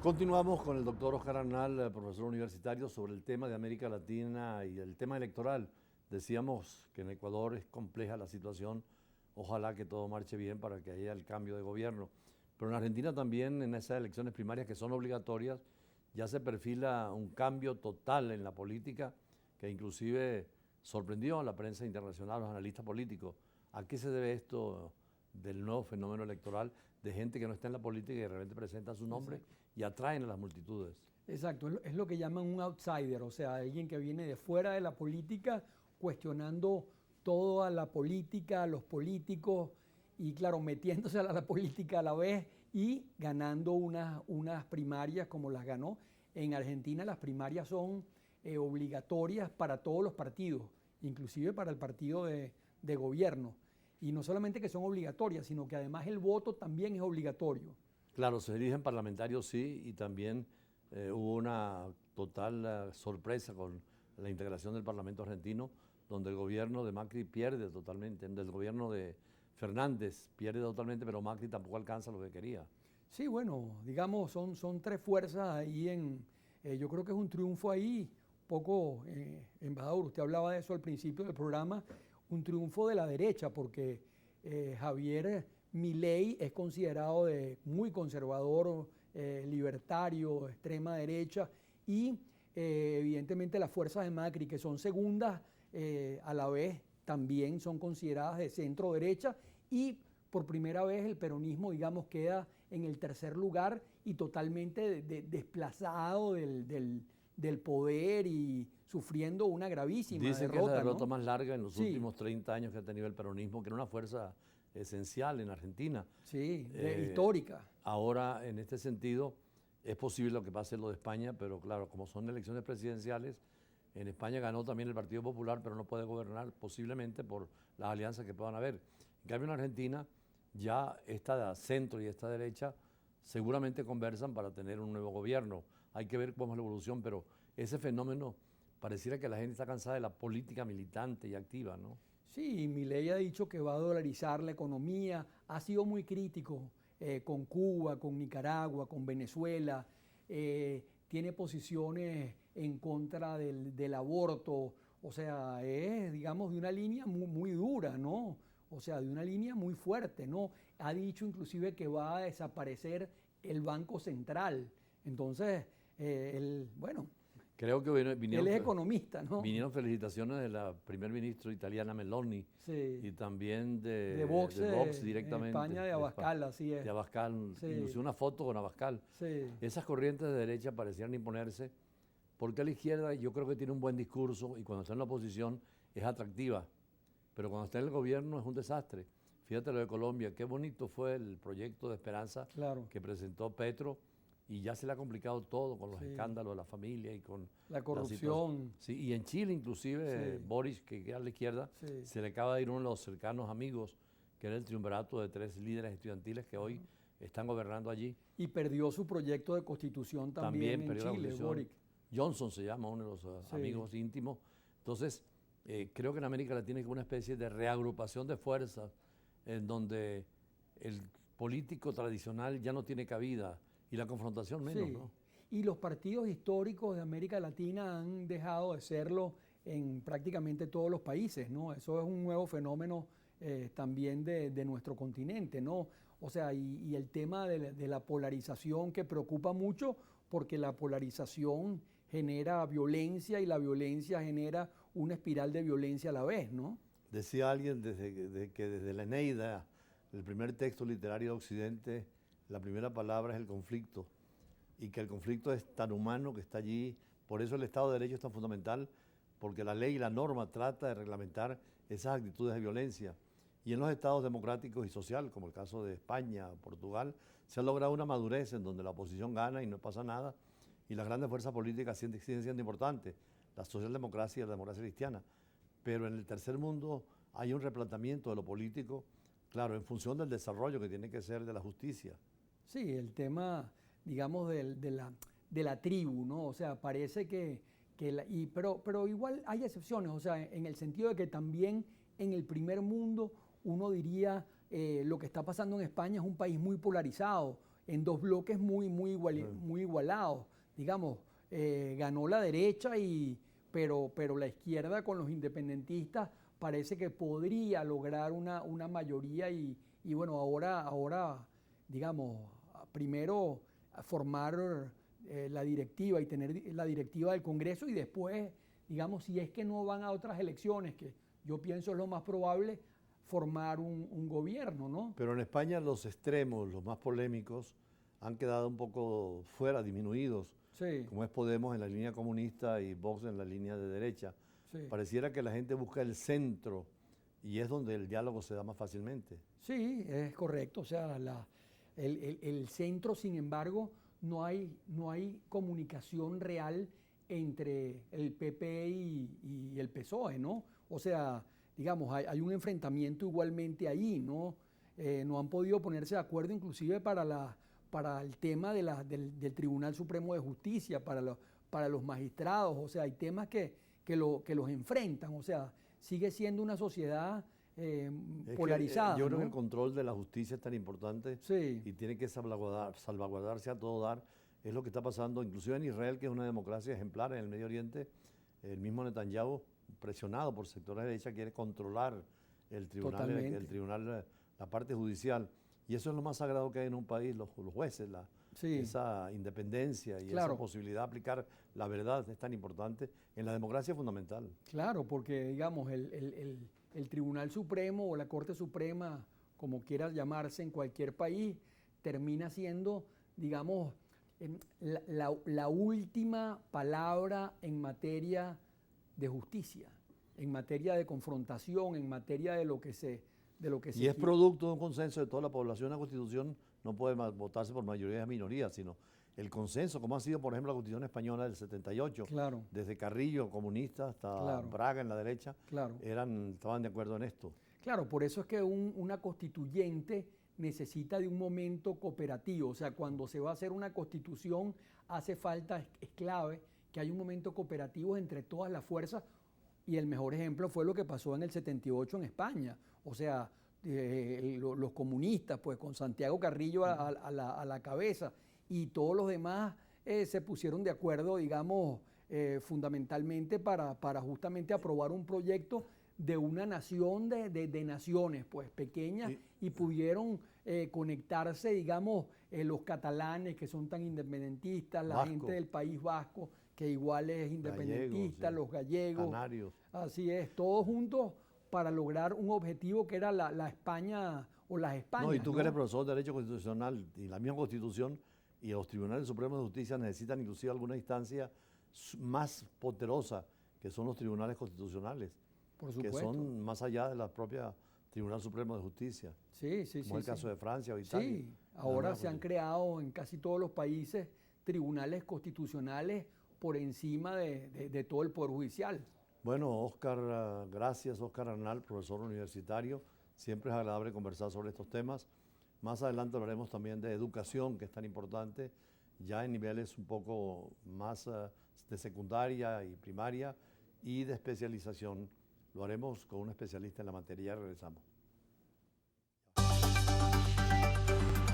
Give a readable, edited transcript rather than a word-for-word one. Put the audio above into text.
Continuamos con el doctor Oscar Arnal, profesor universitario, sobre el tema de América Latina y el tema electoral. Decíamos que en Ecuador es compleja la situación, ojalá que todo marche bien para que haya el cambio de gobierno. Pero en Argentina también, en esas elecciones primarias que son obligatorias, ya se perfila un cambio total en la política que inclusive sorprendió a la prensa internacional, a los analistas políticos. ¿A qué se debe esto del nuevo fenómeno electoral de gente que no está en la política y de repente presenta su nombre y atraen a las multitudes? Exacto, es lo que llaman un outsider, o sea, alguien que viene de fuera de la política cuestionando toda la política, los políticos y claro, metiéndose a la política a la vez y ganando unas primarias como las ganó. En Argentina las primarias son obligatorias para todos los partidos, inclusive para el partido de gobierno. Y no solamente que son obligatorias, sino que además el voto también es obligatorio. Claro, se eligen parlamentarios, sí, y también hubo una total sorpresa con la integración del Parlamento argentino, donde el gobierno de Macri pierde totalmente, el gobierno de Fernández pierde totalmente, pero Macri tampoco alcanza lo que quería. Sí, bueno, digamos, son tres fuerzas ahí yo creo que es un triunfo ahí, poco, embajador, usted hablaba de eso al principio del programa, un triunfo de la derecha, porque Javier Milei es considerado muy conservador, libertario, extrema derecha, y evidentemente las fuerzas de Macri, que son segundas, a la vez también son consideradas de centro derecha, y por primera vez el peronismo, digamos, queda en el tercer lugar y totalmente desplazado del poder y sufriendo una gravísima Dicen derrota. que es la derrota ¿no? más larga en los Sí. últimos 30 años que ha tenido el peronismo, que era una fuerza esencial en Argentina. Sí, histórica. Ahora, en este sentido, es posible lo que pase lo de España, pero claro, como son elecciones presidenciales, en España ganó también el Partido Popular, pero no puede gobernar posiblemente por las alianzas que puedan haber. En cambio, en Argentina, ya esta centro y esta derecha seguramente conversan para tener un nuevo gobierno. Hay que ver cómo es la evolución, pero ese fenómeno pareciera que la gente está cansada de la política militante y activa, ¿no? Sí, Milei ha dicho que va a dolarizar la economía, ha sido muy crítico con Cuba, con Nicaragua, con Venezuela, tiene posiciones en contra del aborto, o sea, es, digamos, de una línea muy dura, ¿no? O sea, de una línea muy fuerte, ¿no? Ha dicho inclusive que va a desaparecer el Banco Central. Entonces, bueno, Creo que él es economista, ¿no? vinieron felicitaciones de la primer ministra italiana Meloni Sí. y también De Vox, de Vox en directamente. España, de Abascal, así es. De Abascal, Sí. inclusive una foto con Abascal. Sí. Esas corrientes de derecha parecían imponerse porque la izquierda yo creo que tiene un buen discurso y cuando está en la oposición es atractiva, pero cuando está en el gobierno es un desastre. Fíjate lo de Colombia, qué bonito fue el proyecto de esperanza Claro. que presentó Petro y ya se le ha complicado todo con los Sí. escándalos de la familia y con La situación. corrupción. Sí, y en Chile inclusive Sí. Boris, que queda a la izquierda, Sí. se le acaba de ir uno de los cercanos amigos, que era el triunvirato de 3 líderes estudiantiles que hoy están gobernando allí. Y perdió su proyecto de constitución también en perdió la Chile, constitución. Boric. Johnson se llama, uno de los Sí. amigos íntimos. Entonces, creo que en América Latina hay como una especie de reagrupación de fuerzas en donde el político tradicional ya no tiene cabida y la confrontación menos, Sí. ¿no? Y los partidos históricos de América Latina han dejado de serlo en prácticamente todos los países, ¿no? Eso es un nuevo fenómeno también de nuestro continente, ¿no? O sea, y el tema de la polarización que preocupa mucho porque la polarización genera violencia y la violencia genera una espiral de violencia a la vez, ¿no? Decía alguien que desde la Eneida, el primer texto literario de Occidente, la primera palabra es el conflicto y que el conflicto es tan humano que está allí. Por eso el Estado de Derecho es tan fundamental, porque la ley y la norma trata de reglamentar esas actitudes de violencia. Y en los estados democráticos y social, como el caso de España, Portugal, se ha logrado una madurez en donde la oposición gana y no pasa nada, y las grandes fuerzas políticas siguen siendo importantes, la socialdemocracia y la democracia cristiana. Pero en el tercer mundo hay un replanteamiento de lo político, claro, en función del desarrollo que tiene que ser de la justicia. Sí, el tema, digamos, de la tribu, ¿no? O sea, parece pero igual hay excepciones, o sea, en el sentido de que también en el primer mundo uno diría lo que está pasando en España es un país muy polarizado en dos bloques muy igualados. Digamos, ganó la derecha, pero la izquierda con los independentistas parece que podría lograr una mayoría y bueno, ahora, digamos, primero formar la directiva y tener la directiva del Congreso y después, digamos, si es que no van a otras elecciones, que yo pienso es lo más probable, formar un gobierno, ¿no? Pero en España los extremos, los más polémicos, han quedado un poco fuera, disminuidos, Sí, como es Podemos en la línea comunista y Vox en la línea de derecha. sí. Pareciera que la gente busca el centro y es donde el diálogo se da más fácilmente. Sí, es correcto. O sea, el centro, sin embargo, no hay comunicación real entre el PP y el PSOE, ¿no? O sea, digamos, hay un enfrentamiento igualmente ahí, ¿no? No han podido ponerse de acuerdo inclusive para el tema del Tribunal Supremo de Justicia, para los magistrados. O sea, hay temas que los enfrentan. O sea, sigue siendo una sociedad polarizada. Yo creo ¿no? que el control de la justicia es tan importante Sí, y tiene que salvaguardarse a todo dar. Es lo que está pasando, inclusive en Israel, que es una democracia ejemplar en el Medio Oriente. El mismo Netanyahu, presionado por sectores de derecha, quiere controlar totalmente. la parte judicial. Y eso es lo más sagrado que hay en un país, los jueces, Sí, esa independencia y claro. esa posibilidad de aplicar la verdad es tan importante. En la democracia es fundamental. Claro, porque digamos, el Tribunal Supremo o la Corte Suprema, como quieras llamarse en cualquier país, termina siendo, digamos, la última palabra en materia de justicia, en materia de confrontación, en materia de lo que se Y es producto de un consenso de toda la población. La Constitución no puede votarse por mayoría de minorías, sino el consenso, como ha sido, por ejemplo, la Constitución española del 78, Claro, desde Carrillo, comunista, hasta claro, Braga en la derecha, claro. estaban de acuerdo en esto. Claro, por eso es que una constituyente necesita de un momento cooperativo. O sea, cuando se va a hacer una constitución, hace falta, es clave, que haya un momento cooperativo entre todas las fuerzas. Y el mejor ejemplo fue lo que pasó en el 78 en España. O sea, los comunistas, pues con Santiago Carrillo a la cabeza, y todos los demás se pusieron de acuerdo, digamos, fundamentalmente para justamente aprobar un proyecto de una nación de naciones, pues pequeñas, y pudieron conectarse, digamos, los catalanes que son tan independentistas, la Vasco, gente del País Vasco que igual es independentista, sí, los gallegos, canarios. así es, todos juntos para lograr un objetivo que era la España o las Españas. No, y tú que ¿no? eres profesor de Derecho Constitucional y la misma Constitución y los Tribunales Supremos de Justicia necesitan inclusive alguna instancia más poderosa, que son los Tribunales Constitucionales, Por que supuesto. son más allá de la propia Tribunal Supremo de Justicia, Sí, sí, como sí. el caso sí. de Francia o Italia. Sí, ahora se han creado en casi todos los países tribunales constitucionales por encima de todo el Poder Judicial. Bueno, Óscar, gracias, Óscar Arnal, profesor universitario. Siempre es agradable conversar sobre estos temas. Más adelante hablaremos también de educación, que es tan importante, ya en niveles un poco más de secundaria y primaria y de especialización. Lo haremos con un especialista en la materia. Regresamos.